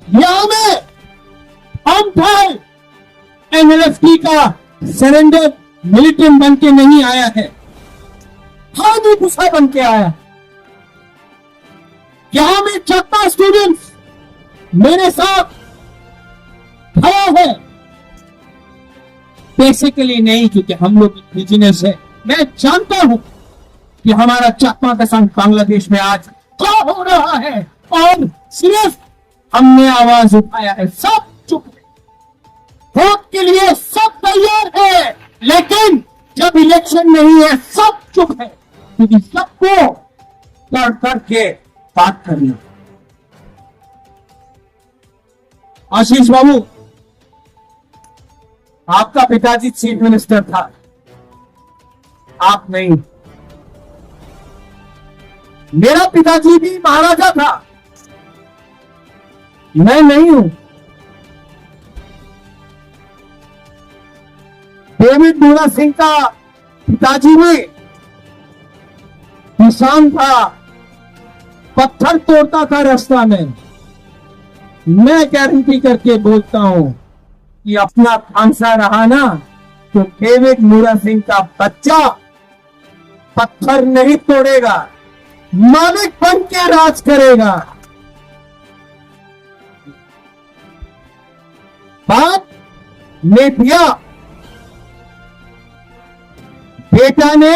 यहाँ में हम थे, एनएलएफटी का सरेंडर मिलिटेंट बन के नहीं आया है, हादी गुस्सा बन के आया। यहां में चक्का स्टूडेंट्स मेरे साथ खड़ा है, पैसे के लिए नहीं, क्योंकि हम लोग बिजनेस है। मैं जानता हूं कि हमारा चकमा का संघ बांग्लादेश में आज क्या हो रहा है, और सिर्फ हमने आवाज उठाया है। सब चुप है, वोट के लिए सब तैयार है, लेकिन जब इलेक्शन नहीं है सब चुप है, क्योंकि सबको कर करके बात करनी। आशीष बाबू, आपका पिताजी चीफ मिनिस्टर था, आप नहीं। मेरा पिताजी भी महाराजा था, मैं नहीं हूं। डेविड मूरा सिंह का पिताजी भी किसान था, पत्थर तोड़ता था रास्ता में। मैं गारंटी करके बोलता हूं कि अपना फांसा रहा ना, तो डेविड मूरा सिंह का बच्चा पत्थर नहीं तोड़ेगा, मालिक बन के राज करेगा। बाप ने दिया, बेटा ने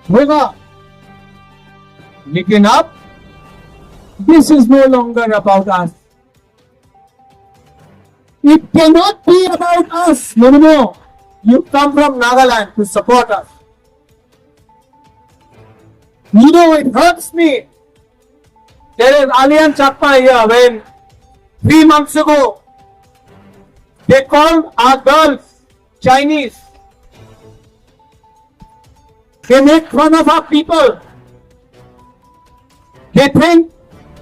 होगा, लेकिन अब this is no longer about us. It cannot be about us. No, no, no. You come from Nagaland to support us. You know, it hurts me. There is Alian Chakma here when 3 months ago they called our girls Chinese. They make fun of our people. They think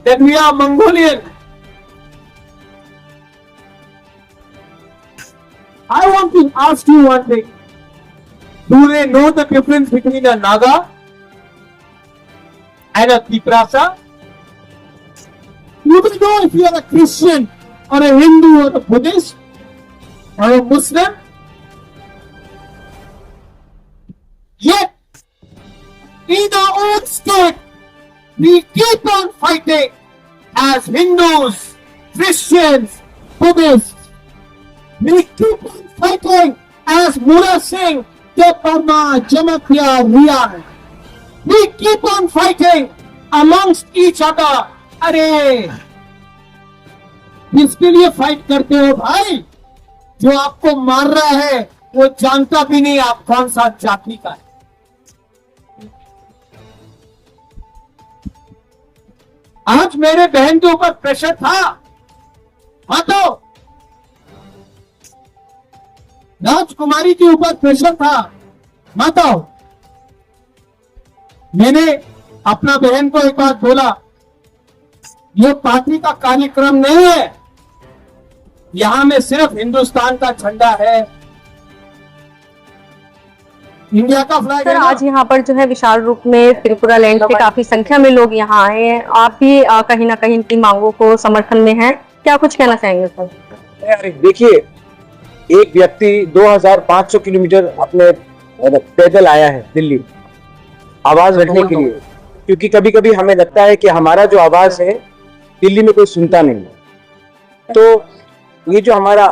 that we are Mongolian. I want to ask you one thing. Do they know the difference between a Naga and a Tiprasa? You don't know if you are a Christian or a Hindu or a Buddhist or a Muslim. Yet, in our own state, we keep on fighting as Hindus, Christians, Buddhists. We keep on fighting as Mura Singh, Teparma, Jamatya, Riyan. We keep on fighting amongst each other. अरे, किसके लिए fight करते हो भाई? जो आपको मार रहा है वो जानता भी नहीं आप कौन सा जाति का है। आज मेरे बहन के ऊपर प्रेशर था, हाँ, तो राजकुमारी के ऊपर प्रेशर था, माताओ। मैंने अपना बहन को एक बात बोला, ये पार्टी का कार्यक्रम नहीं है, यहां में सिर्फ हिंदुस्तान का झंडा है, इंडिया का फ्लैग है। आज यहाँ पर जो है विशाल रूप में त्रिपुरा लैंड के काफी संख्या में लोग यहाँ आए हैं। आप भी कहीं ना कहीं इनकी मांगों को समर्थन में हैं, क्या कुछ कहना चाहेंगे सर? देखिए, एक व्यक्ति 2500 किलोमीटर अपने पैदल आया है दिल्ली आवाज रखने के लिए, क्योंकि कभी कभी हमें लगता है कि हमारा जो आवाज है दिल्ली में कोई सुनता नहीं है। तो ये जो हमारा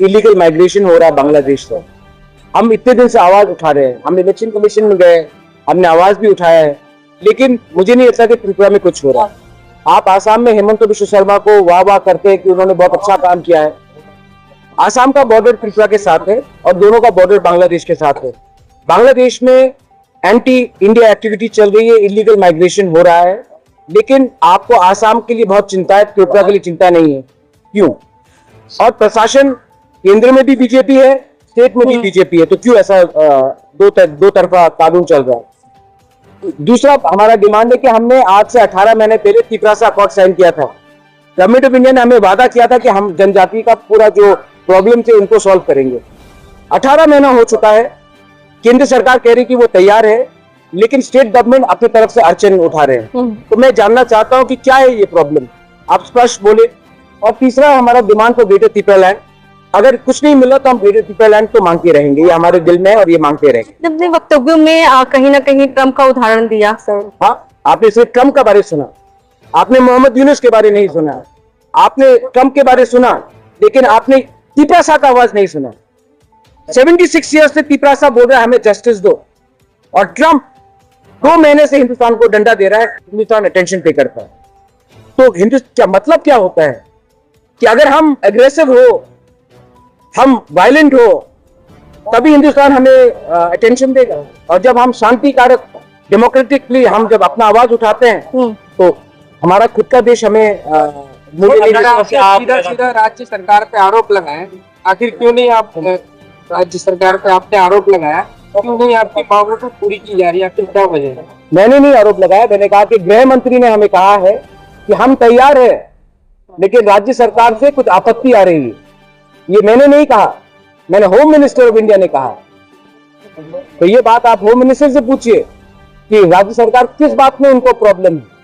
इलीगल माइग्रेशन हो रहा है बांग्लादेश से, हम इतने दिन से आवाज उठा रहे हैं। हम इलेक्शन कमीशन में गए, हमने आवाज भी उठाया है, लेकिन मुझे नहीं लगता कि त्रिपुरा में कुछ हो रहा है। आप आसाम में हेमंत बिश्व शर्मा को वाह वाह करते हैं कि उन्होंने बहुत अच्छा काम किया है। आसाम का बॉर्डर त्रिपुरा के साथ है और दोनों का बॉर्डर बांग्लादेश के साथ है। बांग्लादेश में एंटी इंडिया एक्टिविटी चल रही है, इलीगल माइग्रेशन हो रहा है, लेकिन आपको आसाम के लिए बहुत चिंता है, त्रिपुरा के लिए चिंता नहीं है। क्यों? और प्रशासन केंद्र में भी बीजेपी है, स्टेट में भी बीजेपी है, तो क्यों ऐसा दो तरफा कानून चल रहा है? दूसरा हमारा डिमांड है कि हमने आज से 18 महीने पहले तिपरासा अकॉर्ड साइन किया था। गवर्नमेंट ऑफ इंडिया ने हमें वादा किया था कि हम जनजाति का पूरा जो प्रॉब्लम थे उनको सॉल्व करेंगे। 18 महीना हो चुका है, केंद्र सरकार कह रही कि वो तैयार है, लेकिन स्टेट गवर्नमेंट अपनी तरफ से अड़चन उठा रहे हैं। तो मैं जानना चाहता हूं कि क्या है ये प्रॉब्लम, आप स्पष्ट बोले। और तीसरा हमारा demand for greater Tripura land. अगर कुछ नहीं मिला तो हम ग्रेटर त्रिपुरा लैंड तो मांगते रहेंगे, ये हमारे दिल में है और ये मांगते रहेंगे। अपने वक्तव्यों में कहीं ना कहीं ट्रम्प का उदाहरण दिया सर। हाँ, आपने सिर्फ ट्रम्प का बारे सुना, आपने मोहम्मद यूनुस के बारे नहीं सुना, आपने ट्रम्प के बारे सुना, लेकिन आपने तिपरासा का आवाज नहीं सुना। 76 ईयर्स से तिपरासा बोल रहा है हमें जस्टिस दो, और ट्रम्प 2 महीने से हिंदुस्तान को डंडा दे रहा है, हिंदुस्तान अटेंशन पे करता है। तो क्या मतलब क्या होता है कि अगर हम एग्रेसिव हो, हम वायलेंट हो, तभी हिंदुस्तान हमें अटेंशन देगा, और जब हम शांति कारक डेमोक्रेटिकली हम जब अपना आवाज उठाते हैं तो हमारा खुद का देश हमें सीधा सीधा राज्य सरकार पे आरोप लगाए, आखिर क्यों नहीं आप राज्य सरकार पे आपने आरोप लगाया, क्यों नहीं आपकी मांगों को पूरी की जा रही है, आखिर क्या वजह है? मैंने नहीं आरोप लगाया, मैंने कहा कि गृह मंत्री ने हमें कहा है कि हम तैयार है, लेकिन राज्य सरकार से कुछ आपत्ति आ रही है। ये मैंने नहीं कहा, मैंने होम मिनिस्टर ऑफ इंडिया ने कहा। तो ये बात आप होम मिनिस्टर से पूछिए कि राज्य सरकार किस बात में उनको प्रॉब्लम है।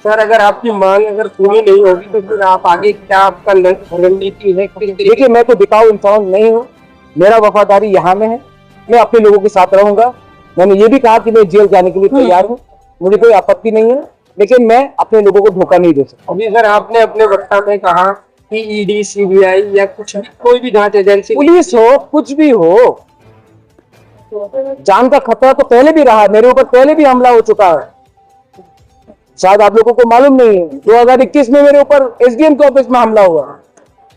सर, अगर आपकी मांग अगर पूरी नहीं होगी तो फिर आप आगे क्या आपका रणनीति है? देखिए, मैं तो बिकाऊ इंसान नहीं हूँ, मेरा वफादारी यहाँ में है, मैं अपने लोगों के साथ रहूंगा। मैंने ये भी कहा कि मैं जेल जाने के लिए तैयार हूँ, मुझे कोई आपत्ति नहीं है, लेकिन मैं अपने लोगों को धोखा नहीं दे सकता। अभी सर आपने अपने वक्तव्य में कहा कि ईडी, सीबीआई या कुछ भी कोई भी जांच एजेंसी, पुलिस हो, कुछ भी हो, जान का खतरा तो पहले भी रहा, मेरे ऊपर पहले भी हमला हो चुका है, शायद आप लोगों को मालूम नहीं है। 2021 में मेरे ऊपर एसडीएम के ऑफिस में हमला हुआ।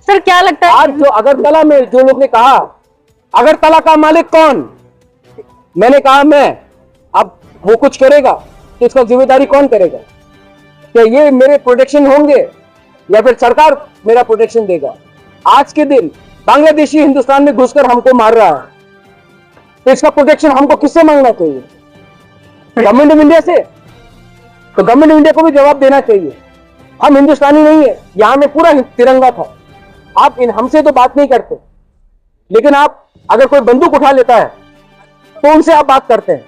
सर क्या लगता है आज जो अगरतला में जो लोग ने कहा अगरतला का मालिक कौन, मैंने कहा मैं, अब वो कुछ करेगा तो इसका जिम्मेदारी कौन करेगा? क्या ये मेरे प्रोटेक्शन होंगे या फिर सरकार मेरा प्रोटेक्शन देगा? आज के दिन बांग्लादेशी हिंदुस्तान में घुसकर हमको मार रहा है, तो इसका प्रोटेक्शन हमको किससे मांगना चाहिए? गवर्नमेंट ऑफ इंडिया से? तो गवर्नमेंट ऑफ इंडिया को भी जवाब देना चाहिए। हम हिंदुस्तानी नहीं है, यहां में पूरा तिरंगा था। आप हमसे तो बात नहीं करते, लेकिन आप अगर कोई बंदूक उठा लेता है तो उनसे आप बात करते हैं।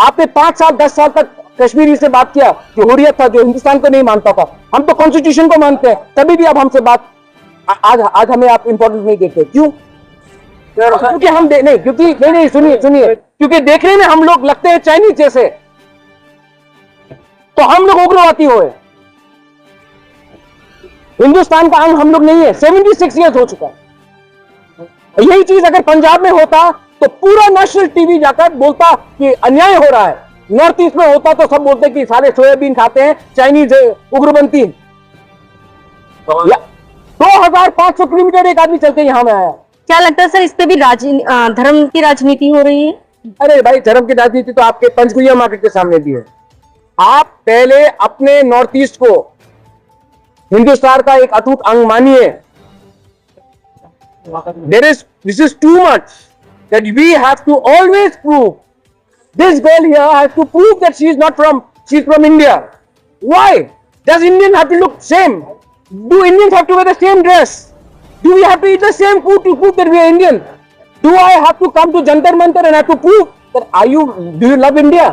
आपने 5 साल 10 साल तक कश्मीरी से बात किया जो हुर्रियत था, जो हिंदुस्तान को नहीं मानता था। हम तो कॉन्स्टिट्यूशन को मानते हैं, तभी भी आप हमसे बात आज हमें आप इंपॉर्टेंस नहीं देते। क्यों? क्योंकि हम नहीं, क्योंकि नहीं, सुनिए, क्योंकि देखने में हम लोग लगते हैं चाइनीज जैसे, तो हम लोग उग्रवादी हुए। हिंदुस्तान का अंग हम लोग नहीं है। 76 ईयर्स हो चुका है। यही चीज अगर पंजाब में होता तो पूरा नेशनल टीवी जाकर बोलता कि अन्याय हो रहा है। नॉर्थ ईस्ट में होता तो सब बोलते कि सारे सोयाबीन खाते हैं, चाइनीज उग्रपंथी। 2500 किलोमीटर एक आदमी चलते यहां में आया। क्या लगता है सर इस पे भी धर्म की राजनीति हो रही है? अरे भाई, धर्म की राजनीति तो आपके पंचकुला मार्केट के सामने भी है। आप पहले अपने नॉर्थ ईस्ट को हिंदुस्तान का एक अटूट अंग मानिए। This is too much that we have to always prove. This girl here has to prove that she's from India. Why? Does Indian have to look same? Do Indians have to wear the same dress? Do we have to eat the same food to prove that we are Indian? Do I have to come to Jantar Mantar and have to prove that do you love India?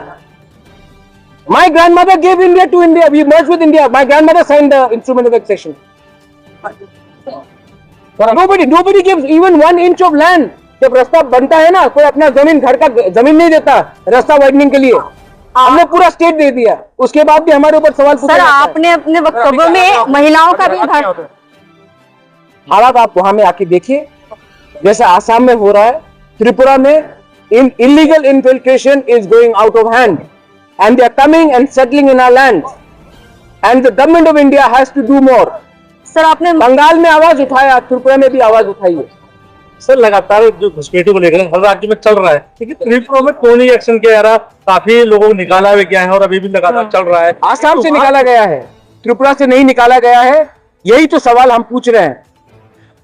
My grandmother gave India to India. We merged with India. My grandmother signed the instrument of accession. Nobody gives even 1 inch of land. जब रास्ता बनता है ना, कोई अपना घर का जमीन नहीं देता रास्ता वाइडनिंग के लिए। हमने पूरा स्टेट दे दिया, उसके बाद भी हमारे ऊपर सवाल पूछा। सर आपने अपने वक्तव्यों में महिलाओं का भी हालात आप वहां में आके देखिए, जैसे आसाम में हो रहा है, त्रिपुरा में illegal infiltration is going out of hand and they are coming and settling in our land and the government of India has to do more. Sir आपने बंगाल में आवाज उठाया, त्रिपुरा में भी आवाज उठाइए। सर लगातार जो घुसपैठी को लेकर हर राज्य में चल रहा है, लेकिन त्रिपुरा में कोई नहीं एक्शन किया जा रहा। काफी लोगों को निकाला भी गया है और अभी भी लगातार चल रहा है। आसाम से निकाला गया है, त्रिपुरा से नहीं निकाला गया है। यही तो सवाल हम पूछ रहे हैं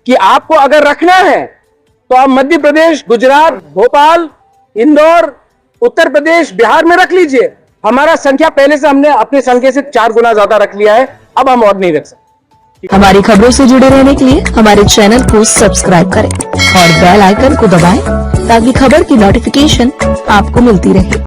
कि आपको अगर रखना है तो आप मध्य प्रदेश, गुजरात, भोपाल, इंदौर, उत्तर प्रदेश, बिहार में रख लीजिए। हमारा संख्या पहले से हमने अपने संख्या से 4 गुना ज्यादा रख लिया है, अब हम और नहीं रख सकते। हमारी खबरों से जुड़े रहने के लिए हमारे चैनल को सब्सक्राइब करें और बेल आइकन को दबाएं ताकि खबर की नोटिफिकेशन आपको मिलती रहे।